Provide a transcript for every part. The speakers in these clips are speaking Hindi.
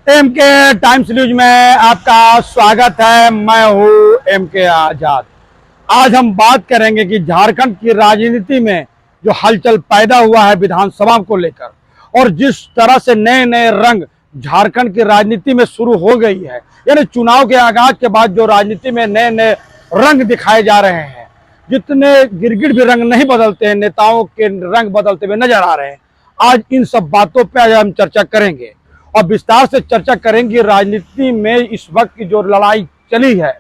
एम के टाइम्स न्यूज में आपका स्वागत है। मैं हूं एम के आजाद। आज हम बात करेंगे कि झारखंड की राजनीति में जो हलचल पैदा हुआ है विधानसभा को लेकर और जिस तरह से नए नए रंग झारखंड की राजनीति में शुरू हो गई है, यानी चुनाव के आगाज के बाद जो राजनीति में नए नए रंग दिखाए जा रहे हैं, जितने गिरगिट भी रंग नहीं बदलते हैं, नेताओं के रंग बदलते हुए नजर आ रहे हैं। आज इन सब बातों पर आज हम चर्चा करेंगे और विस्तार से चर्चा करेंगे। राजनीति में इस वक्त की जो लड़ाई चली है,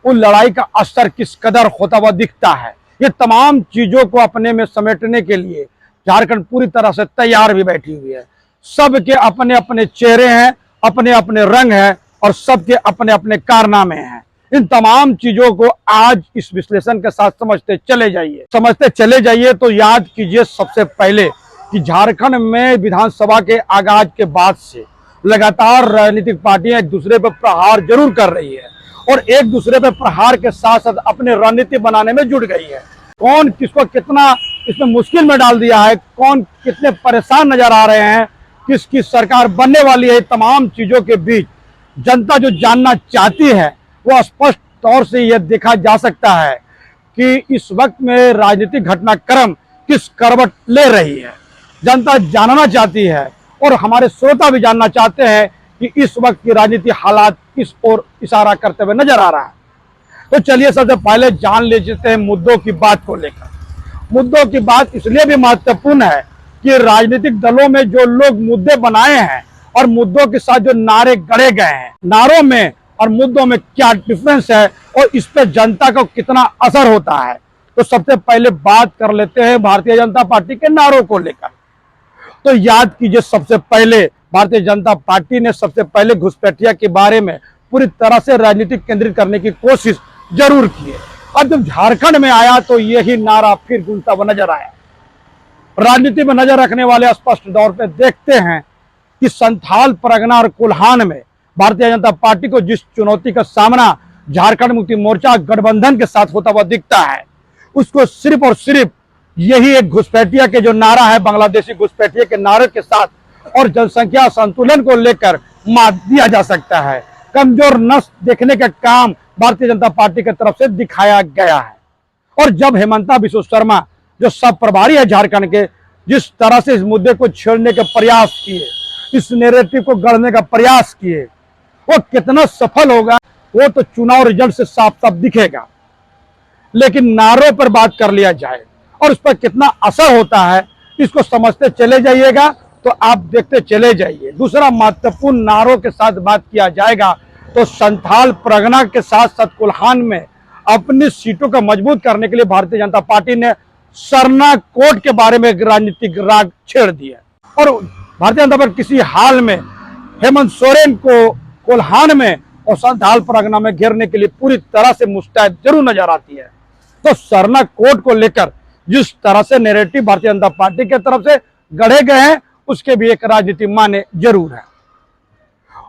उन लड़ाई का असर किस कदर होता हुआ दिखता है। ये तमाम चीजों को अपने में समेटने के लिए झारखंड पूरी तरह से तैयार भी बैठी हुई है। सबके अपने अपने चेहरे हैं, अपने अपने रंग हैं और सबके अपने अपने कारनामे हैं। इन तमाम चीजों को आज इस विश्लेषण के साथ समझते चले जाइए। तो याद कीजिए सबसे पहले कि झारखंड में विधानसभा के आगाज के बाद से लगातार राजनीतिक पार्टियां एक दूसरे पर प्रहार जरूर कर रही है और एक दूसरे पर प्रहार के साथ साथ अपने रणनीति बनाने में जुट गई है। कौन किसको कितना इसमें मुश्किल में डाल दिया है, कौन कितने परेशान नजर आ रहे हैं, किसकी सरकार बनने वाली है, तमाम चीजों के बीच जनता जो जानना चाहती है वो स्पष्ट तौर से यह देखा जा सकता है कि इस वक्त में राजनीतिक घटनाक्रम किस करवट ले रही है। जनता जानना चाहती है और हमारे श्रोता भी जानना चाहते हैं कि इस वक्त की राजनीति हालात किस ओर इशारा करते हुए नजर आ रहा है। तो चलिए सबसे पहले जान लेते हैं मुद्दों की बात को लेकर। मुद्दों की बात इसलिए भी महत्वपूर्ण है कि राजनीतिक दलों में जो लोग मुद्दे बनाए हैं और मुद्दों के साथ जो नारे गढ़े गए हैं, नारों में और मुद्दों में क्या डिफरेंस है और इस पर जनता को कितना असर होता है। तो सबसे पहले बात कर लेते हैं भारतीय जनता पार्टी के नारों को लेकर। तो याद कीजिए सबसे पहले भारतीय जनता पार्टी ने सबसे पहले घुसपैठिया के बारे में पूरी तरह से राजनीति केंद्रित करने की कोशिश जरूर की है। अब जब झारखंड में आया तो यही नारा फिर गूंजता हुआ नजर आया। राजनीति में नजर रखने वाले स्पष्ट तौर पर देखते हैं कि संथाल परगना और कोल्हान में भारतीय जनता पार्टी को जिस चुनौती का सामना झारखंड मुक्ति मोर्चा गठबंधन के साथ होता हुआ दिखता है, उसको सिर्फ और सिर्फ यही एक घुसपैठिया के जो नारा है, बांग्लादेशी घुसपैठिया के नारे के साथ और जनसंख्या संतुलन को लेकर मात दिया जा सकता है। कमजोर नस देखने का काम भारतीय जनता पार्टी की तरफ से दिखाया गया है। और जब हेमंता बिस्वा शर्मा जो सब प्रभारी है झारखंड के, जिस तरह से इस मुद्दे को छेड़ने के प्रयास किए, इस नैरेटिव को गढ़ने का प्रयास किए, वो कितना सफल होगा वो तो चुनाव रिजल्ट से साफ साफ दिखेगा। लेकिन नारों पर बात कर लिया जाए और उस पर कितना असर होता है, इसको समझते चले जाइएगा तो आप देखते चले जाइए। दूसरा महत्वपूर्ण नारों के साथ बात किया जाएगा तो संथाल परगना के साथ साथ कोल्हान में अपनी सीटों को मजबूत करने के लिए भारतीय जनता पार्टी ने सरना कोट के बारे में राजनीतिक राग छेड़ दिया और भारतीय जनता पार्टी किसी हाल में हेमंत सोरेन को कोल्हान में और संथाल परगना में घेरने के लिए पूरी तरह से मुस्तैद जरूर नजर आती है। तो सरना कोट को लेकर जिस तरह से नैरेटिव भारतीय जनता पार्टी की तरफ से गढ़े गए हैं, उसके भी एक राजनीति माने जरूर है।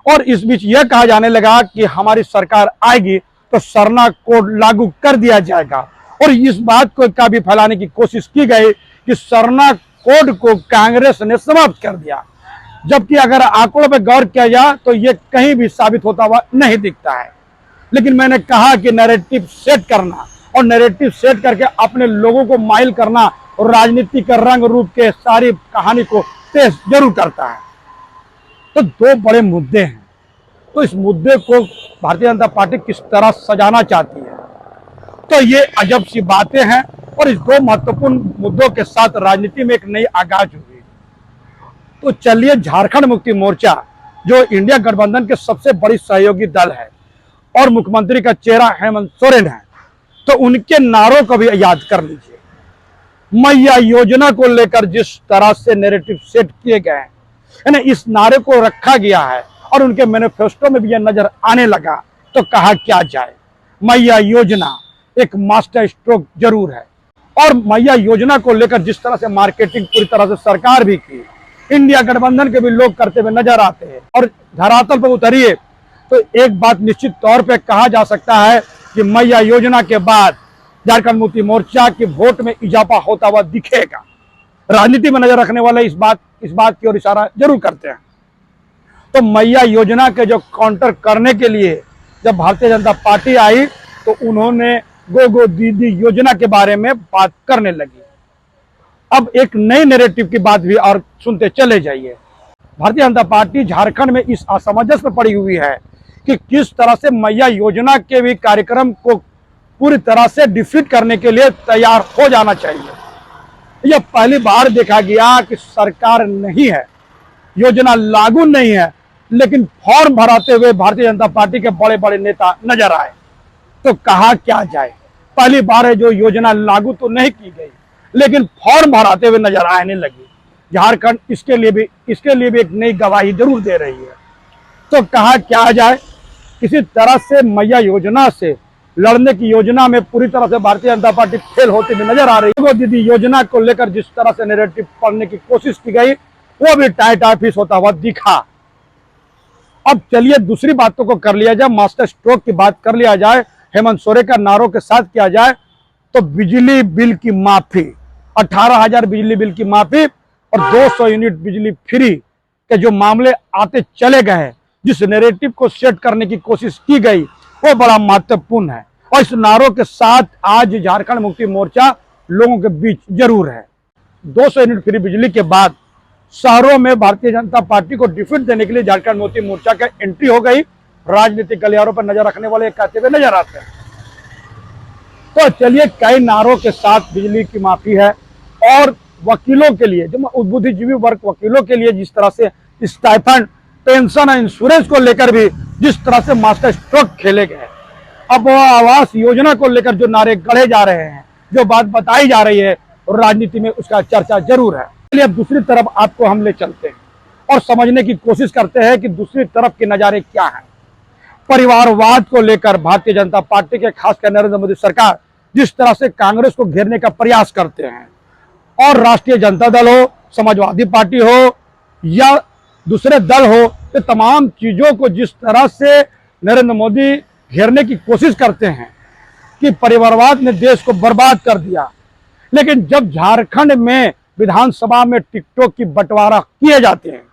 और इस बीच यह कहा जाने लगा कि हमारी सरकार आएगी तो सरना कोड लागू कर दिया जाएगा और इस बात को का भी फैलाने की कोशिश की गई कि सरना कोड को कांग्रेस ने समाप्त कर दिया, जबकि अगर आंकड़ों पर गौर किया जाए तो यह कहीं भी साबित होता हुआ नहीं दिखता है। लेकिन मैंने कहा कि नैरेटिव सेट करना और नैरेटिव सेट करके अपने लोगों को माइल करना और राजनीति के रंग रूप के सारी कहानी को तेज जरूर करता है। तो दो बड़े मुद्दे हैं, तो इस मुद्दे को भारतीय जनता पार्टी किस तरह सजाना चाहती है, तो ये अजब सी बातें हैं। और इस दो महत्वपूर्ण मुद्दों के साथ राजनीति में एक नई आगाज हुई। तो चलिए, झारखंड मुक्ति मोर्चा जो इंडिया गठबंधन के सबसे बड़ी सहयोगी दल है और मुख्यमंत्री का चेहरा हेमंत सोरेन है, तो उनके नारों को भी याद कर लीजिए। मैया योजना को लेकर जिस तरह से नैरेटिव सेट किए गए हैं, यानी इस नारे को रखा गया है और उनके मैनिफेस्टो में भी यह नजर आने लगा, तो कहा क्या जाए, मैया योजना एक मास्टर स्ट्रोक जरूर है। और मैया योजना को लेकर जिस तरह से मार्केटिंग पूरी तरह से सरकार भी की, इंडिया गठबंधन के भी लोग करते हुए नजर आते हैं। और धरातल पर उतरिए तो एक बात निश्चित तौर पे कहा जा सकता है कि मैया योजना के बाद झारखंड मुक्ति मोर्चा के वोट में इजाफा होता हुआ दिखेगा। राजनीति में नजर रखने वाले इस बात की ओर इशारा जरूर करते हैं। तो मैया योजना के जो काउंटर करने के लिए जब भारतीय जनता पार्टी आई तो उन्होंने गो दीदी योजना के बारे में बात करने लगी। अब एक नई नैरेटिव की बात भी और सुनते चले जाइए। भारतीय जनता पार्टी झारखंड में इस असमंजस में पड़ी हुई है कि किस तरह से मैया योजना के भी कार्यक्रम को पूरी तरह से डिफीट करने के लिए तैयार हो जाना चाहिए। यह पहली बार देखा गया कि सरकार नहीं है, योजना लागू नहीं है, लेकिन फॉर्म भराते हुए भारतीय जनता पार्टी के बड़े बड़े नेता नजर आए। तो कहा क्या जाए, पहली बार है जो योजना लागू तो नहीं की गई लेकिन फॉर्म भराते हुए नजर आने लगी। झारखंड इसके लिए भी एक नई गवाही जरूर दे रही है। तो कहा क्या जाए, किसी तरह से मैया योजना से लड़ने की योजना में पूरी तरह से भारतीय जनता पार्टी फेल होती हुई नजर आ रही है। दीदी योजना को लेकर जिस तरह से नैरेटिव पढ़ने की कोशिश की गई वो भी टाइट ऑफिस होता हुआ दिखा। अब चलिए दूसरी बातों को कर लिया जाए, मास्टर स्ट्रोक की बात कर लिया जाए, हेमंत सोरेन का नारों के साथ किया जाए तो बिजली बिल की माफी, 18,000 बिजली बिल की माफी और 200 यूनिट बिजली फ्री के जो मामले आते चले गए, जिस नैरेटिव को सेट करने की कोशिश की गई वो बड़ा महत्वपूर्ण है। और इस नारों के साथ आज झारखंड मुक्ति मोर्चा लोगों के बीच जरूर है। 200 यूनिट फ्री बिजली के बाद शहरों में भारतीय जनता पार्टी को डिफीट देने के लिए झारखंड मुक्ति मोर्चा का एंट्री हो गई। राजनीतिक गलियारों पर नजर रखने वाले कहते हुए नजर आते हैं। तो चलिए कई नारों के साथ बिजली की माफी है और वकीलों के लिए, जो बुद्धिजीवी वर्ग वकीलों के लिए जिस तरह से स्टाइपेंड, पेंशन और इंश्योरेंस को लेकर भी जिस तरह से मास्टर स्ट्रोक खेले गए, अब आवास योजना को लेकर जो नारे गढ़े जा रहे हैं, जो बात बताई जा रही है और राजनीति में उसका चर्चा जरूर है। चलिए अब दूसरी तरफ आपको हम ले चलते हैं और समझने की कोशिश करते हैं कि दूसरी तरफ के नजारे क्या हैं। परिवारवाद को लेकर भारतीय जनता पार्टी के खासकर नरेंद्र मोदी सरकार जिस तरह से कांग्रेस को घेरने का प्रयास करते हैं और राष्ट्रीय जनता दल हो, समाजवादी पार्टी हो या दूसरे दल हो, ये तमाम चीजों को जिस तरह से नरेंद्र मोदी घेरने की कोशिश करते हैं कि परिवारवाद ने देश को बर्बाद कर दिया। लेकिन जब झारखंड में विधानसभा में टिकटों की बंटवारा किए जाते हैं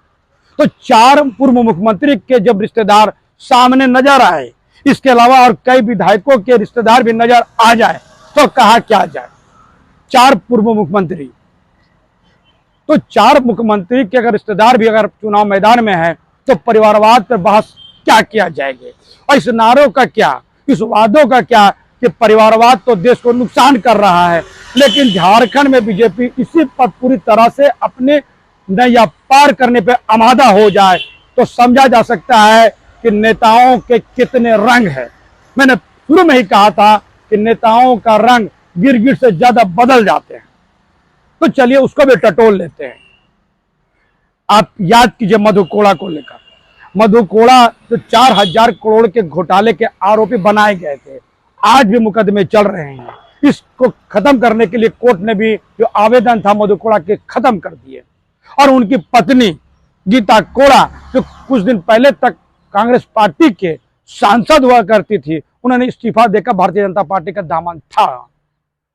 तो 4 पूर्व मुख्यमंत्री के जब रिश्तेदार सामने नजर आए, इसके अलावा और कई विधायकों के रिश्तेदार भी नजर आ जाए तो कहा क्या जाए। 4 पूर्व मुख्यमंत्री, तो 4 मुख्यमंत्री के अगर रिश्तेदार भी अगर चुनाव मैदान में है तो परिवारवाद पर बहस क्या किया जाएगा। और इस नारों का क्या, इस वादों का क्या कि परिवारवाद तो देश को नुकसान कर रहा है, लेकिन झारखंड में बीजेपी इसी पर पूरी तरह से अपने नैया पार करने पे आमादा हो जाए तो समझा जा सकता है कि नेताओं के कितने रंग है। मैंने शुरू में ही कहा था कि नेताओं का रंग गिरगिट से ज्यादा बदल जाते हैं। तो चलिए उसको भी टटोल लेते हैं। आप याद कीजिए मधु कोड़ा को लेकर, मधु कोड़ा जो 4,000 करोड़ के घोटाले के आरोपी बनाए गए थे, आज भी मुकदमे चल रहे हैं। इसको खत्म करने के लिए कोर्ट ने भी जो आवेदन था मधु कोड़ा के खत्म कर दिए। और उनकी पत्नी गीता कोड़ा जो कुछ दिन पहले तक कांग्रेस पार्टी के सांसद हुआ करती थी, उन्होंने इस्तीफा देकर भारतीय जनता पार्टी का दामन था,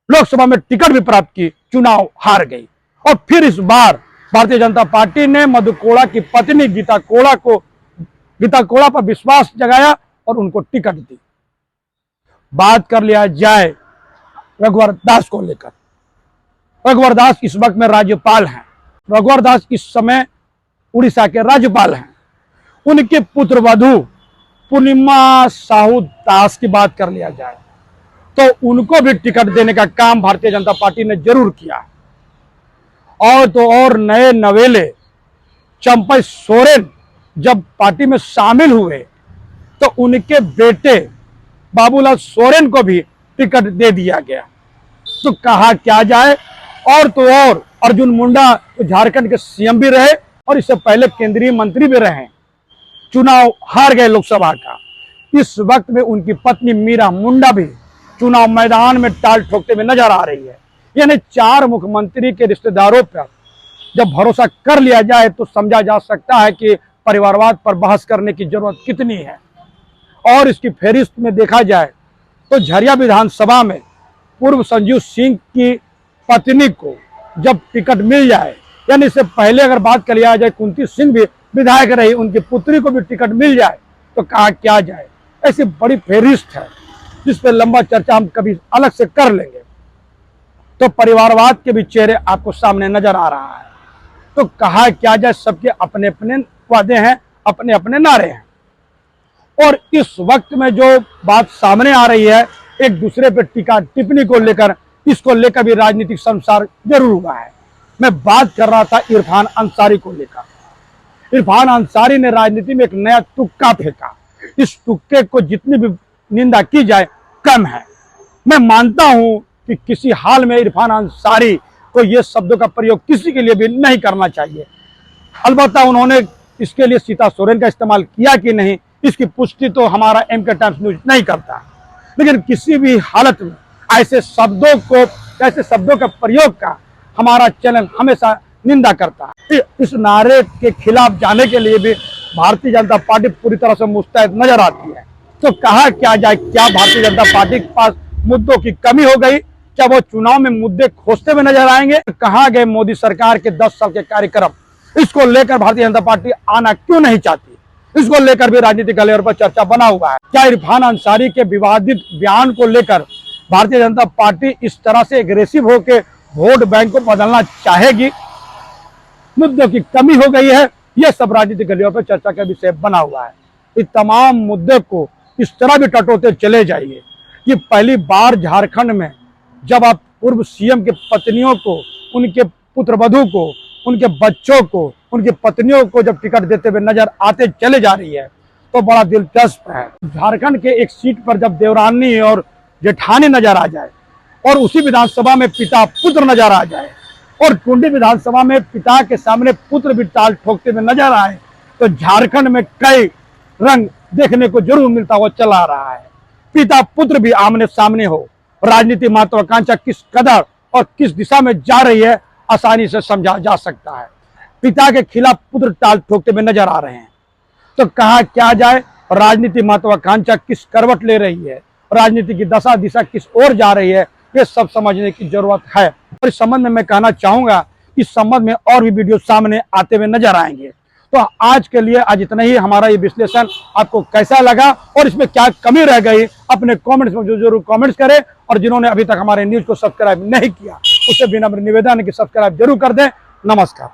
लोकसभा में टिकट भी प्राप्त की, चुनाव हार गई। और फिर इस बार भारतीय जनता पार्टी ने मधु कोड़ा की पत्नी गीता कोड़ा पर विश्वास जगाया और उनको टिकट दी। बात कर लिया जाए रघुवर दास को लेकर, रघुवर दास इस वक्त में राज्यपाल हैं। रघुवर दास इस समय उड़ीसा के राज्यपाल हैं। उनके पुत्र वधु पूर्णिमा साहू दास की बात कर लिया जाए तो उनको भी टिकट देने का काम भारतीय जनता पार्टी ने जरूर किया। और तो और नए नवेले चंपई सोरेन जब पार्टी में शामिल हुए तो उनके बेटे बाबूलाल सोरेन को भी टिकट दे दिया गया। तो कहा क्या जाए। और तो और अर्जुन मुंडा तो झारखंड के सीएम भी रहे और इससे पहले केंद्रीय मंत्री भी रहे, चुनाव हार गए लोकसभा का। इस वक्त में उनकी पत्नी मीरा मुंडा भी चुनाव मैदान में टाल ठोकते हुए नजर आ रही है। यानी 4 मुख्यमंत्री के रिश्तेदारों पर जब भरोसा कर लिया जाए तो समझा जा सकता है कि परिवारवाद पर बहस करने की जरूरत कितनी है। और इसकी फहरिस्त में देखा जाए तो झरिया विधानसभा में पूर्व संजीव सिंह की पत्नी को जब टिकट मिल जाए, यानी इससे पहले अगर बात कर लिया जाए कुंती सिंह भी विधायक रही, उनकी पुत्री को भी टिकट मिल जाए तो कहा क्या जाए। ऐसी बड़ी फेरिस्त है जिस पर लंबा चर्चा हम कभी अलग से कर लेंगे। तो परिवारवाद के भी चेहरे आपको सामने नजर आ रहा है। तो कहा क्या जाए, सबके अपने अपने वादे हैं, अपने अपने नारे हैं। और इस वक्त में जो बात सामने आ रही है एक दूसरे पर टीका टिप्पणी को लेकर, इसको लेकर भी राजनीतिक संसार जरूर हुआ है। मैं बात कर रहा था इरफान अंसारी को लेकर। इरफान अंसारी ने राजनीति में एक नया तुक्का फेंका। इस तुक्के को जितनी भी निंदा की जाए कम है। मैं मानता हूं कि किसी हाल में इरफान अंसारी को ये शब्दों का प्रयोग किसी के लिए भी नहीं करना चाहिए। अलबत्ता उन्होंने इसके लिए सीता सोरेन का इस्तेमाल किया कि नहीं, इसकी पुष्टि तो हमारा एमके टाइम्स न्यूज नहीं करता। लेकिन किसी भी हालत में ऐसे शब्दों का प्रयोग का हमारा चैनल हमेशा निंदा करता है। इस नारे के खिलाफ जाने के लिए भी भारतीय जनता पार्टी पूरी तरह से मुस्तैद नजर आती है। तो कहा क्या जाए, क्या भारतीय जनता पार्टी के पास मुद्दों की कमी हो गई? क्या वो चुनाव में मुद्दे खोजते हुए नजर आएंगे? कहाँ गए मोदी सरकार के 10 साल के कार्यक्रम? इसको लेकर भारतीय जनता पार्टी आना क्यों नहीं चाहती? इसको लेकर भी राजनीतिक लेवल पर चर्चा बना हुआ है। क्या इरफान अंसारी के विवादित बयान को लेकर भारतीय जनता पार्टी इस तरह से एग्रेसिव होकर वोट बैंक को बदलना चाहेगी? मुद्दों की कमी हो गई है, यह सब राजनीतिक लेवल पर चर्चा का विषय बना हुआ है। इस तमाम मुद्दे को इस तरह भी टटोते चले जाइए कि पहली बार झारखंड में जब आप पूर्व सीएम के पत्नियों को, उनके पुत्रवधू को, उनके बच्चों को, उनकी पत्नियों को जब टिकट देते हुए नजर आते चले जा रही है तो बड़ा दिलचस्प है। झारखंड के एक सीट पर जब देवरानी और जेठानी नजर आ जाए और उसी विधानसभा में पिता पुत्र नजर आ जाए और टुंडी विधानसभा में पिता के सामने पुत्र भी ताल ठोकते हुए नजर आए तो झारखंड में कई रंग देखने को जरूर मिलता हुआ चला आ रहा है। पिता पुत्र भी आमने सामने हो, राजनीति महत्वाकांक्षा किस कदर और किस दिशा में जा रही है आसानी से समझा जा सकता है। पिता के खिलाफ पुत्र ताल ठोकते हुए नजर आ रहे हैं। तो कहा क्या जाए, राजनीति महत्वाकांक्षा किस करवट ले रही है, राजनीति की दशा दिशा किस ओर जा रही है, ये सब समझने की जरूरत है। और इस संबंध में मैं कहना चाहूंगा, इस संबंध में और भी वीडियो सामने आते हुए नजर आएंगे। तो आज के लिए आज इतना ही। हमारा ये विश्लेषण आपको कैसा लगा और इसमें क्या कमी रह गई, अपने कमेंट्स में जरूर कमेंट्स करें। और जिन्होंने अभी तक हमारे न्यूज को सब्सक्राइब नहीं किया उससे विनम्र निवेदन है कि सब्सक्राइब जरूर कर दें। नमस्कार।